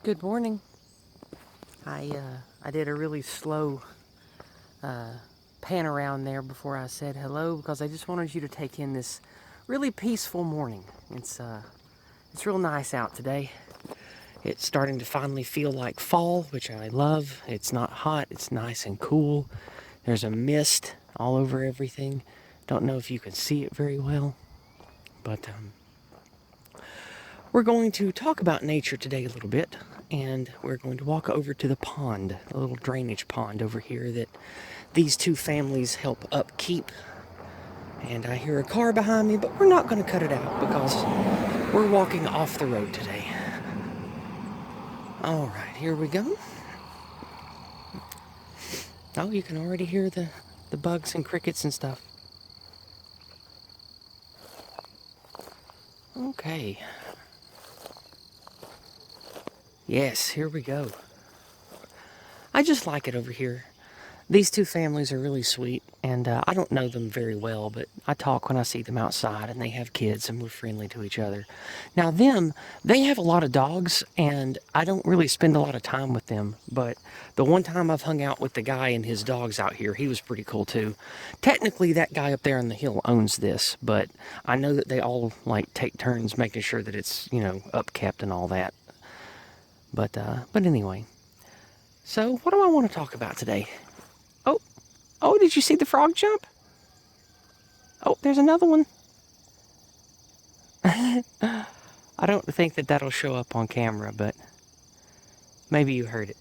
Good morning. I did a really slow pan around there before I said hello because I just wanted you to take in this really peaceful morning. It's real nice out today. It's starting to finally feel like fall, which I love. It's not hot, it's nice and cool. There's a mist all over everything. Don't know if you can see it very well, but we're going to talk about nature today a little bit, and we're going to walk over to the pond, a little drainage pond over here that these two families help upkeep. And I hear a car behind me, but we're not going to cut it out because we're walking off the road today. All right, here we go. Oh, you can already hear the bugs and crickets and stuff. Okay. Yes, here we go. I just like it over here. These two families are really sweet, and I don't know them very well, but I talk when I see them outside, and they have kids, and we're friendly to each other. Now, they have a lot of dogs, and I don't really spend a lot of time with them, but the one time I've hung out with the guy and his dogs out here, he was pretty cool, too. Technically, that guy up there on the hill owns this, but I know that they all, take turns making sure that it's, upkept and all that. But anyway, so what do I want to talk about today? Oh, did you see the frog jump? Oh, there's another one. I don't think that that'll show up on camera, but maybe you heard it.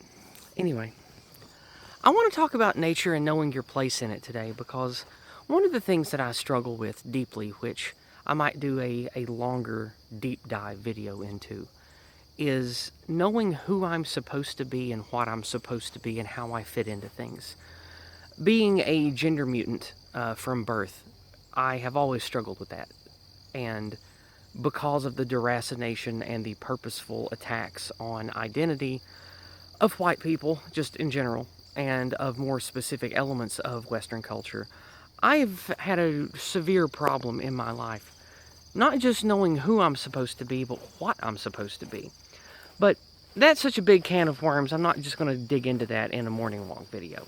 Anyway, I want to talk about nature and knowing your place in it today because one of the things that I struggle with deeply, which I might do a longer deep dive video into, is knowing who I'm supposed to be and what I'm supposed to be and how I fit into things. Being a gender mutant from birth, I have always struggled with that. And because of the deracination and the purposeful attacks on identity of white people, just in general, and of more specific elements of Western culture, I've had a severe problem in my life. Not just knowing who I'm supposed to be, but what I'm supposed to be. But that's such a big can of worms, I'm not just going to dig into that in a morning walk video.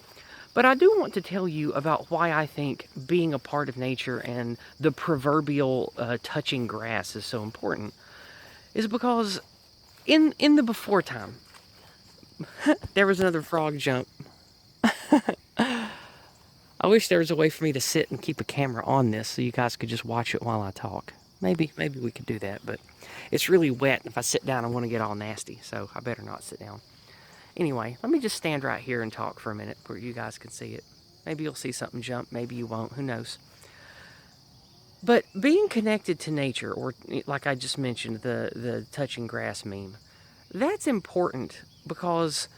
But I do want to tell you about why I think being a part of nature and the proverbial touching grass is so important. Is because in the before time, there was another frog jump. I wish there was a way for me to sit and keep a camera on this so you guys could just watch it while I talk. Maybe we could do that, but it's really wet. If I sit down, I want to get all nasty, so I better not sit down. Anyway, let me just stand right here and talk for a minute where you guys can see it. Maybe you'll see something jump, maybe you won't, who knows. But being connected to nature, or like I just mentioned, the touching grass meme, that's important because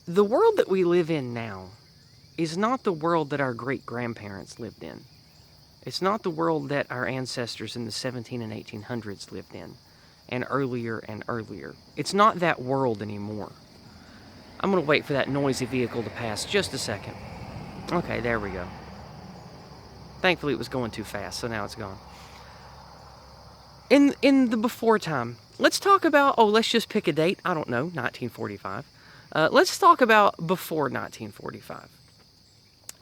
the world that we live in now is not the world that our great-grandparents lived in. It's not the world that our ancestors in the 17 and 1800s lived in, and earlier and earlier. It's not that world anymore. I'm going to wait for that noisy vehicle to pass just a second. Okay, there we go. Thankfully, it was going too fast, so now it's gone. In the before time, let's talk about, let's just pick a date. I don't know, 1945. Let's talk about before 1945.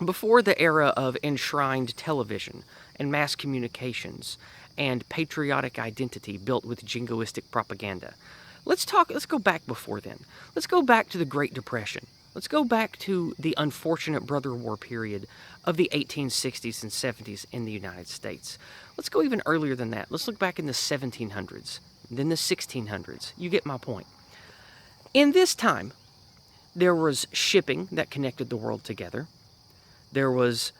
Before the era of enshrined television and mass communications and patriotic identity built with jingoistic propaganda. Let's go back before then. Let's go back to the Great Depression. Let's go back to the unfortunate brother war period of the 1860s and 70s in the United States. Let's go even earlier than that. Let's look back in the 1700s, then the 1600s. You get my point. In this time, there was shipping that connected the world together. There was,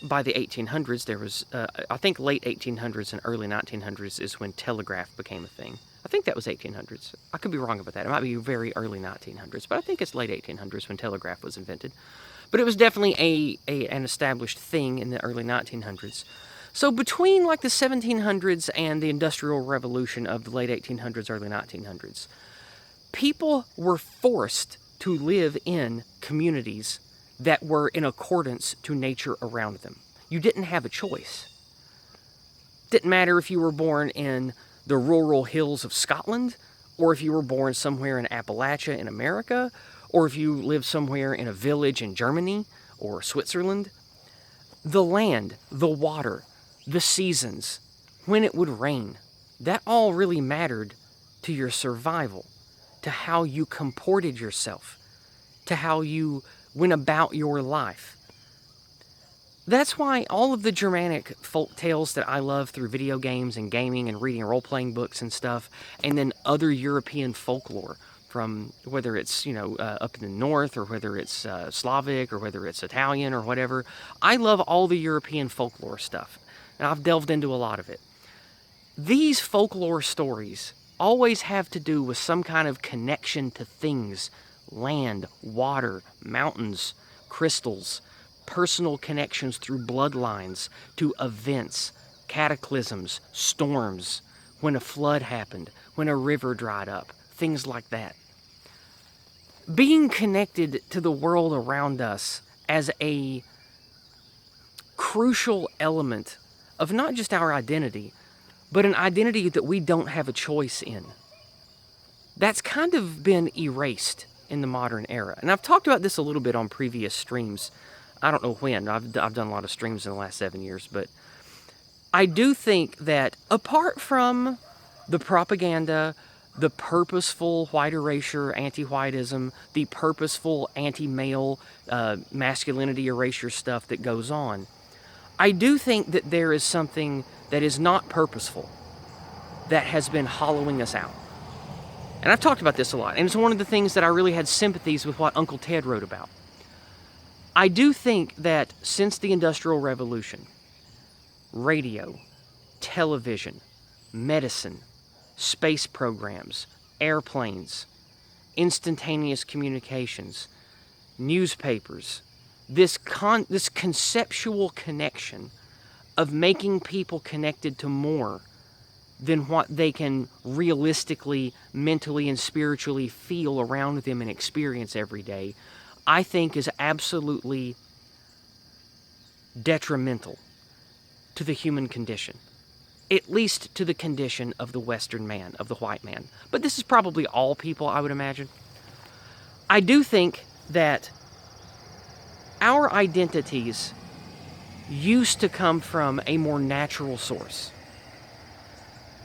by the 1800s, there was, I think late 1800s and early 1900s is when telegraph became a thing. I think that was 1800s. I could be wrong about that. It might be very early 1900s, but I think it's late 1800s when telegraph was invented. But it was definitely an established thing in the early 1900s. So between the 1700s and the Industrial Revolution of the late 1800s, early 1900s, people were forced to live in communities that were in accordance to nature around them. You didn't have a choice. Didn't matter if you were born in the rural hills of Scotland or if you were born somewhere in Appalachia in America, or if you live somewhere in a village in Germany or Switzerland, the land, the water, the seasons, when it would rain, that all really mattered to your survival, to how you comported yourself, to how you went about your life. That's why all of the Germanic folk tales that I love through video games and gaming and reading role-playing books and stuff, and then other European folklore, from whether it's, up in the north, or whether it's Slavic, or whether it's Italian, or whatever. I love all the European folklore stuff, and I've delved into a lot of it. These folklore stories always have to do with some kind of connection to things: land, water, mountains, crystals, personal connections through bloodlines to events, cataclysms, storms, when a flood happened, when a river dried up, things like that. Being connected to the world around us as a crucial element of not just our identity, but an identity that we don't have a choice in. That's kind of been erased in the modern era. And I've talked about this a little bit on previous streams. I don't know when. I've done a lot of streams in the last 7 years. But I do think that apart from the propaganda, the purposeful white erasure, anti-whiteism, the purposeful anti-male masculinity erasure stuff that goes on, I do think that there is something that is not purposeful that has been hollowing us out. And I've talked about this a lot, and it's one of the things that I really had sympathies with what Uncle Ted wrote about. I do think that since the Industrial Revolution, radio, television, medicine, space programs, airplanes, instantaneous communications, newspapers, this conceptual connection of making people connected to more than what they can realistically, mentally, and spiritually feel around them and experience every day, I think is absolutely detrimental to the human condition. At least to the condition of the Western man, of the white man. But this is probably all people, I would imagine. I do think that our identities used to come from a more natural source.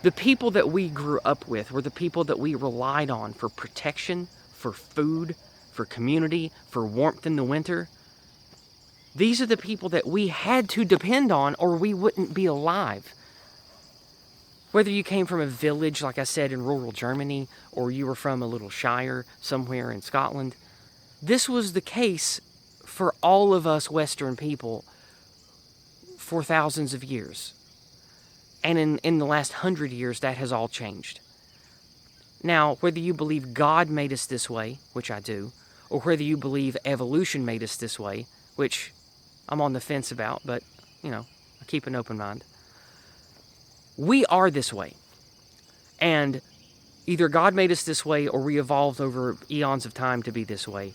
The people that we grew up with were the people that we relied on for protection, for food, for community, for warmth in the winter. These are the people that we had to depend on, or we wouldn't be alive. Whether you came from a village, like I said, in rural Germany, or you were from a little shire somewhere in Scotland, this was the case for all of us Western people for thousands of years. And in the last 100 years, that has all changed. Now, whether you believe God made us this way, which I do, or whether you believe evolution made us this way, which I'm on the fence about, but, I keep an open mind. We are this way. And either God made us this way or we evolved over eons of time to be this way.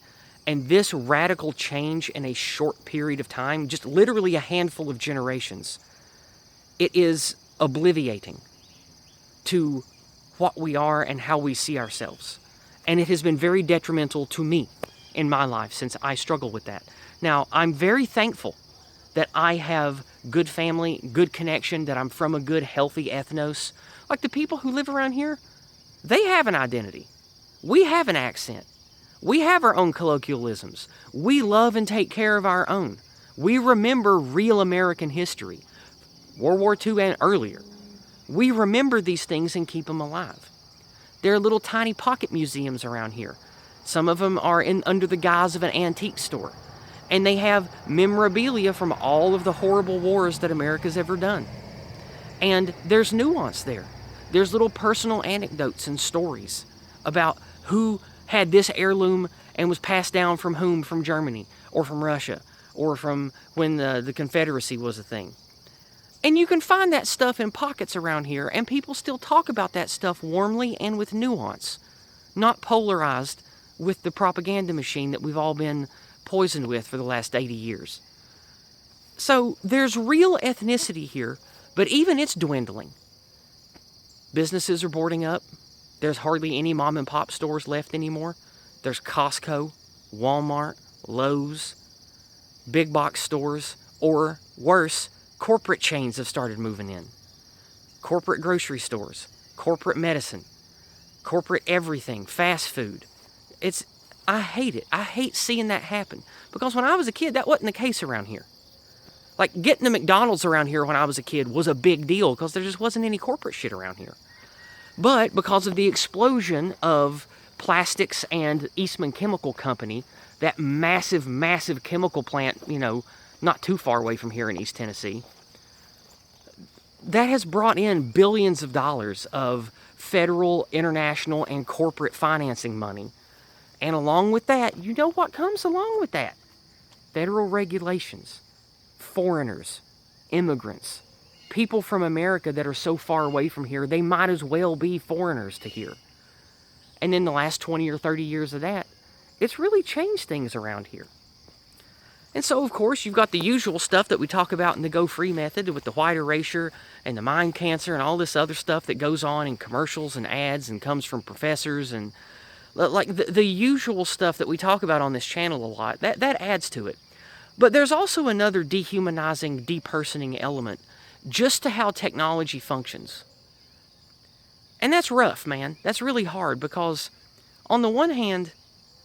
And this radical change in a short period of time, just literally a handful of generations, it is obliviating to what we are and how we see ourselves. And it has been very detrimental to me in my life since I struggle with that. Now, I'm very thankful that I have good family, good connection, that I'm from a good, healthy ethnos. Like the people who live around here, they have an identity. We have an accent. We have our own colloquialisms. We love and take care of our own. We remember real American history, World War II and earlier. We remember these things and keep them alive. There are little tiny pocket museums around here. Some of them are under the guise of an antique store. And they have memorabilia from all of the horrible wars that America's ever done. And there's nuance there. There's little personal anecdotes and stories about who had this heirloom and was passed down from whom, from Germany or from Russia or from when the Confederacy was a thing. And you can find that stuff in pockets around here, and people still talk about that stuff warmly and with nuance, not polarized with the propaganda machine that we've all been poisoned with for the last 80 years. So there's real ethnicity here, but even it's dwindling. Businesses are boarding up. There's hardly any mom and pop stores left anymore. There's Costco, Walmart, Lowe's, big box stores, or worse, corporate chains have started moving in. Corporate grocery stores, corporate medicine, corporate everything, fast food. I hate it. I hate seeing that happen. Because when I was a kid, that wasn't the case around here. Like, getting to McDonald's around here when I was a kid was a big deal because there just wasn't any corporate shit around here. But because of the explosion of plastics and Eastman Chemical Company, that massive, massive chemical plant, not too far away from here in East Tennessee, that has brought in billions of dollars of federal, international, and corporate financing money. And along with that, you know what comes along with that? Federal regulations, foreigners, immigrants, people from America that are so far away from here, they might as well be foreigners to here. And in the last 20 or 30 years of that, it's really changed things around here. And so, of course, you've got the usual stuff that we talk about in the Go Free method with the white erasure and the mind cancer and all this other stuff that goes on in commercials and ads and comes from professors and like the usual stuff that we talk about on this channel a lot. That adds to it. But there's also another dehumanizing, depersoning element just to how technology functions. And that's rough, man. That's really hard because on the one hand,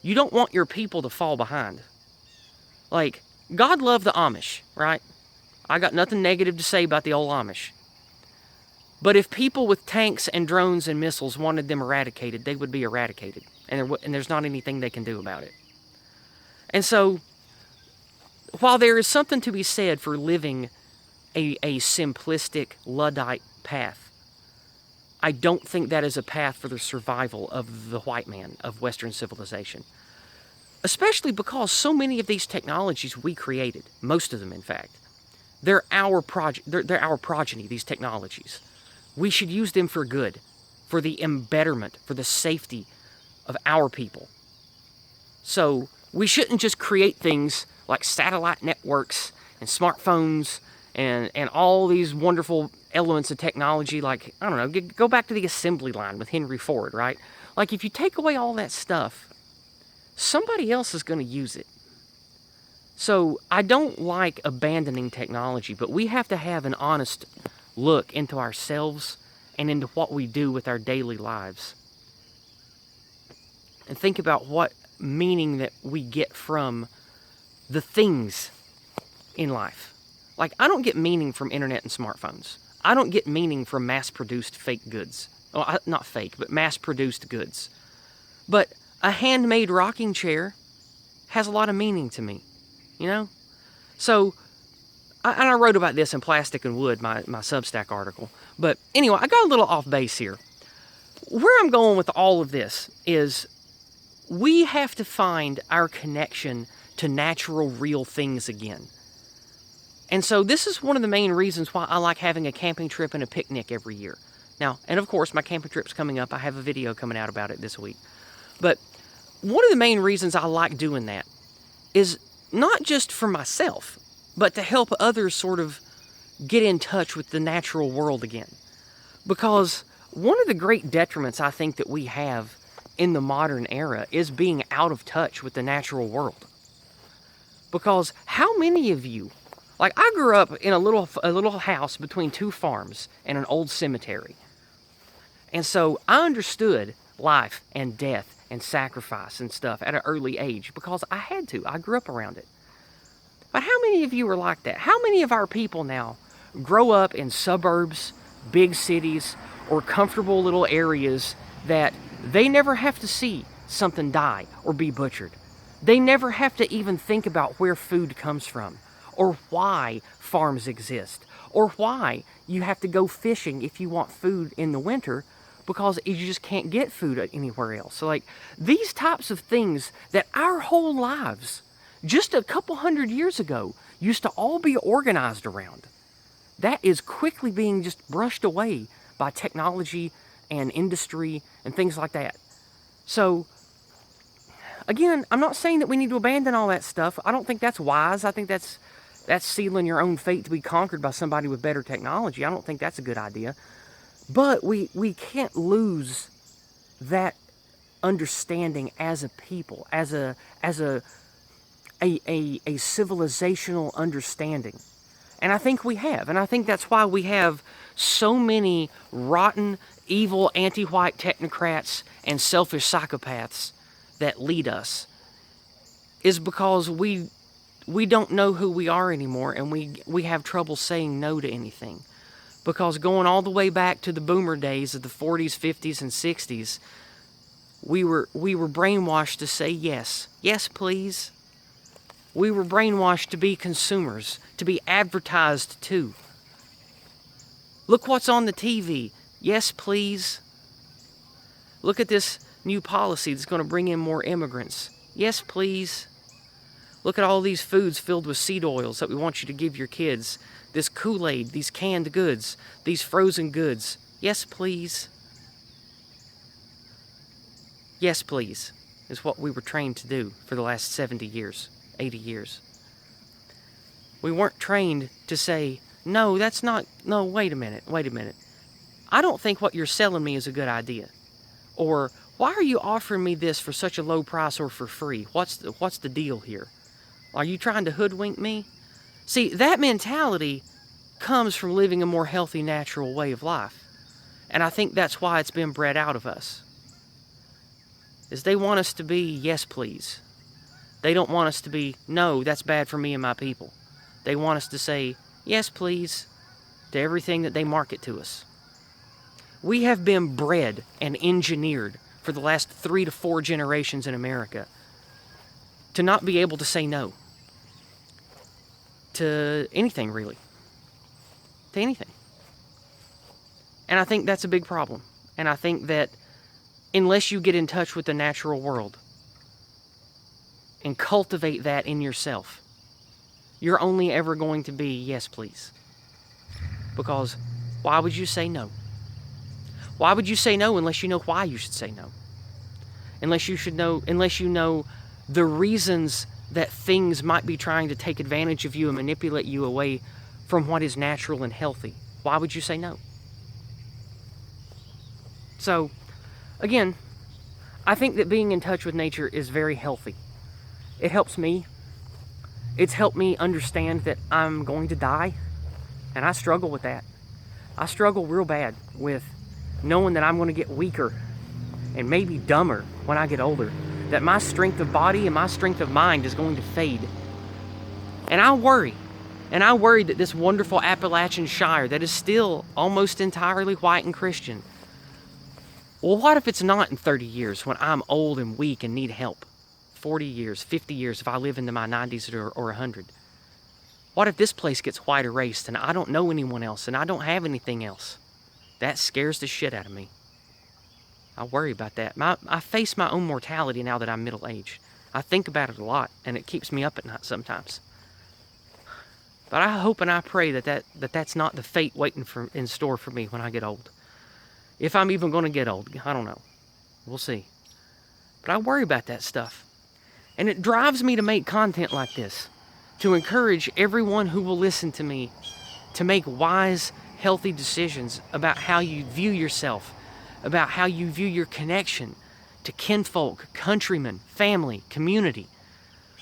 you don't want your people to fall behind. Like, God loved the Amish, right? I got nothing negative to say about the old Amish. But if people with tanks and drones and missiles wanted them eradicated, they would be eradicated. And there's not anything they can do about it. And so, while there is something to be said for living a simplistic Luddite path, I don't think that is a path for the survival of the white man, of Western civilization. Especially because so many of these technologies we created, most of them in fact, they're our progeny, these technologies. We should use them for good, for the embetterment, for the safety of our people. So we shouldn't just create things like satellite networks and smartphones and all these wonderful elements of technology like, I don't know, go back to the assembly line with Henry Ford, right? Like, if you take away all that stuff, somebody else is going to use it. So I don't like abandoning technology, but we have to have an honest look into ourselves and into what we do with our daily lives. And think about what meaning that we get from the things in life. Like, I don't get meaning from internet and smartphones. I don't get meaning from mass-produced fake goods. Well, not fake, but mass-produced goods. But a handmade rocking chair has a lot of meaning to me, So, I wrote about this in Plastic and Wood, my Substack article. But anyway, I got a little off base here. Where I'm going with all of this is we have to find our connection to natural, real things again. And so this is one of the main reasons why I like having a camping trip and a picnic every year. Now, and of course, my camping trip's coming up. I have a video coming out about it this week. But one of the main reasons I like doing that is not just for myself, but to help others sort of get in touch with the natural world again. Because one of the great detriments I think that we have in the modern era is being out of touch with the natural world. Because how many of you, like, I grew up in a little house between two farms and an old cemetery. And so I understood life and death and sacrifice and stuff at an early age because I had to. I grew up around it. But how many of you are like that? How many of our people now grow up in suburbs, big cities, or comfortable little areas that they never have to see something die or be butchered? They never have to even think about where food comes from, or why farms exist, or why you have to go fishing if you want food in the winter because you just can't get food anywhere else. So, like, these types of things that our whole lives, just a couple hundred years ago, used to all be organized around, that is quickly being just brushed away by technology and industry and things like that. So, again, I'm not saying that we need to abandon all that stuff. I don't think that's wise. I think that's sealing your own fate to be conquered by somebody with better technology. I don't think that's a good idea. But we can't lose that understanding as a people, as a civilizational understanding. And I think we have. And I think that's why we have so many rotten, evil, anti-white technocrats and selfish psychopaths that lead us. Is because we don't know who we are anymore, and we have trouble saying no to anything. Because going all the way back to the boomer days of the 40s, 50s, and 60s, we were brainwashed to say yes. Yes, please. We were brainwashed to be consumers, to be advertised to. Look what's on the TV. Yes, please. Look at this new policy that's going to bring in more immigrants. Yes, please. Look at all these foods filled with seed oils that we want you to give your kids. This Kool-Aid, these canned goods, these frozen goods. Yes, please. Yes, please, is what we were trained to do for the last 70 years, 80 years. We weren't trained to say, no, that's not, no, wait a minute. I don't think what you're selling me is a good idea. Or, why are you offering me this for such a low price or for free? What's the deal here? Are you trying to hoodwink me? See, that mentality comes from living a more healthy, natural way of life. And I think that's why it's been bred out of us. Is they want us to be, yes, please. They don't want us to be, no, that's bad for me and my people. They want us to say, yes, please, to everything that they market to us. We have been bred and engineered for the last 3 to 4 generations in America to not be able to say no to anything, really. To anything. And I think that's a big problem. And I think that unless you get in touch with the natural world and cultivate that in yourself, you're only ever going to be, yes, please. Because why would you say no? Why would you say no unless you know why you should say no? Unless you know the reasons that things might be trying to take advantage of you and manipulate you away from what is natural and healthy. Why would you say no? So, again, I think that being in touch with nature is very healthy. It helps me. It's helped me understand that I'm going to die, and I struggle with that. I struggle real bad with knowing that I'm going to get weaker and maybe dumber when I get older, that my strength of body and my strength of mind is going to fade. And I worry that this wonderful Appalachian Shire that is still almost entirely white and Christian, well, what if it's not in 30 years when I'm old and weak and need help? 40 years, 50 years if I live into my 90s or 100. What if this place gets white erased and I don't know anyone else and I don't have anything else? That scares the shit out of me. I worry about that. I face my own mortality now that I'm middle-aged. I think about it a lot, and it keeps me up at night sometimes. But I hope and I pray that's not the fate waiting in store for me when I get old. If I'm even going to get old, I don't know. We'll see. But I worry about that stuff. And it drives me to make content like this, to encourage everyone who will listen to me to make wise, healthy decisions about how you view yourself, about how you view your connection to kinfolk, countrymen, family, community.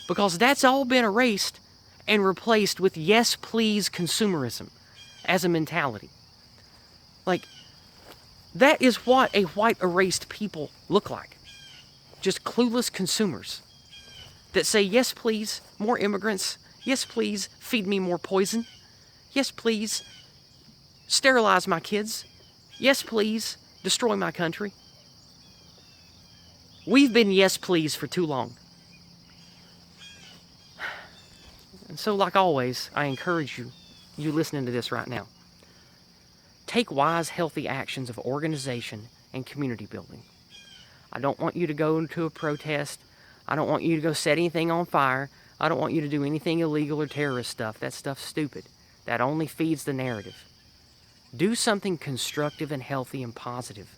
Because that's all been erased and replaced with yes, please consumerism as a mentality. Like, that is what a white erased people look like. Just clueless consumers that say, yes, please, more immigrants. Yes, please, feed me more poison. Yes, please, sterilize my kids. Yes, please, destroy my country. We've been yes, please for too long. And so, like always, I encourage you listening to this right now, take wise, healthy actions of organization and community building. I don't want you to go to a protest. I don't want you to go set anything on fire. I don't want you to do anything illegal or terrorist stuff. That stuff's stupid. That only feeds the narrative. Do something constructive and healthy and positive.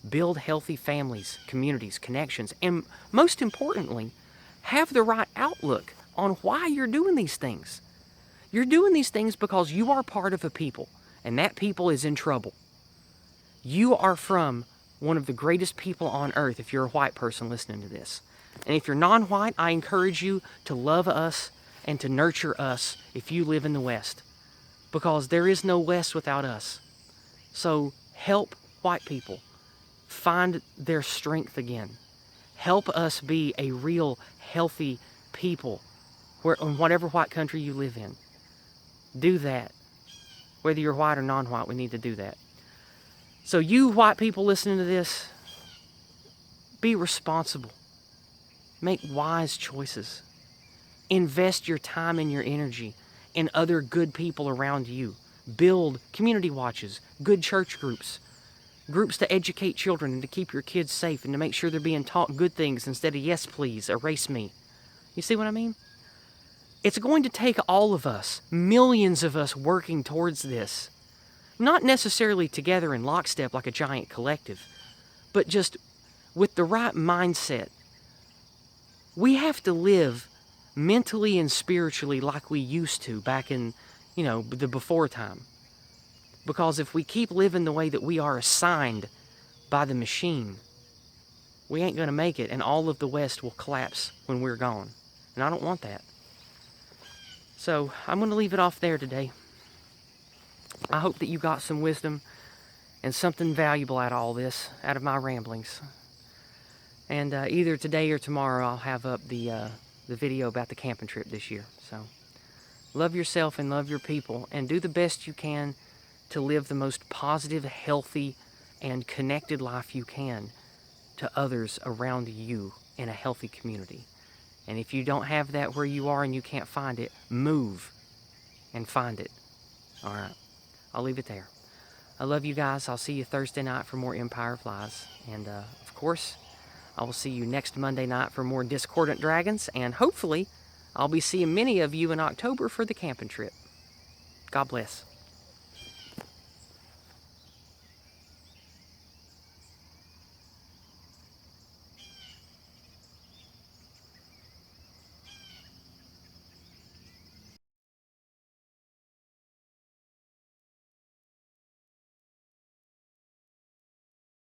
Build healthy families, communities, connections, and most importantly, have the right outlook on why you're doing these things. You're doing these things because you are part of a people, and that people is in trouble. You are from one of the greatest people on earth if you're a white person listening to this. And if you're non-white, I encourage you to love us and to nurture us if you live in the West. Because there is no West without us. So help white people find their strength again. Help us be a real, healthy people in whatever white country you live in. Do that. Whether you're white or non-white, we need to do that. So you white people listening to this, be responsible. Make wise choices. Invest your time and your energy in other good people around you. Build community watches, good church groups, groups to educate children and to keep your kids safe and to make sure they're being taught good things instead of yes please, erase me. You see what I mean? It's going to take all of us, millions of us working towards this. Not necessarily together in lockstep like a giant collective, but just with the right mindset. We have to live mentally and spiritually like we used to back in, the before time. Because if we keep living the way that we are assigned by the machine, we ain't going to make it, and all of the West will collapse when we're gone. And I don't want that. So I'm going to leave it off there today. I hope that you got some wisdom and something valuable out of all this, out of my ramblings. And either today or tomorrow I'll have up the video about the camping trip this year. So love yourself and love your people, and do the best you can to live the most positive, healthy, and connected life you can to others around you in a healthy community. And if you don't have that where you are and you can't find it, move and find it. All right. I'll leave it there. I love you guys. I'll see you Thursday night for more Empire of Lies. And, of course, I will see you next Monday night for more Discordant Dragons. And hopefully, I'll be seeing many of you in October for the camping trip. God bless.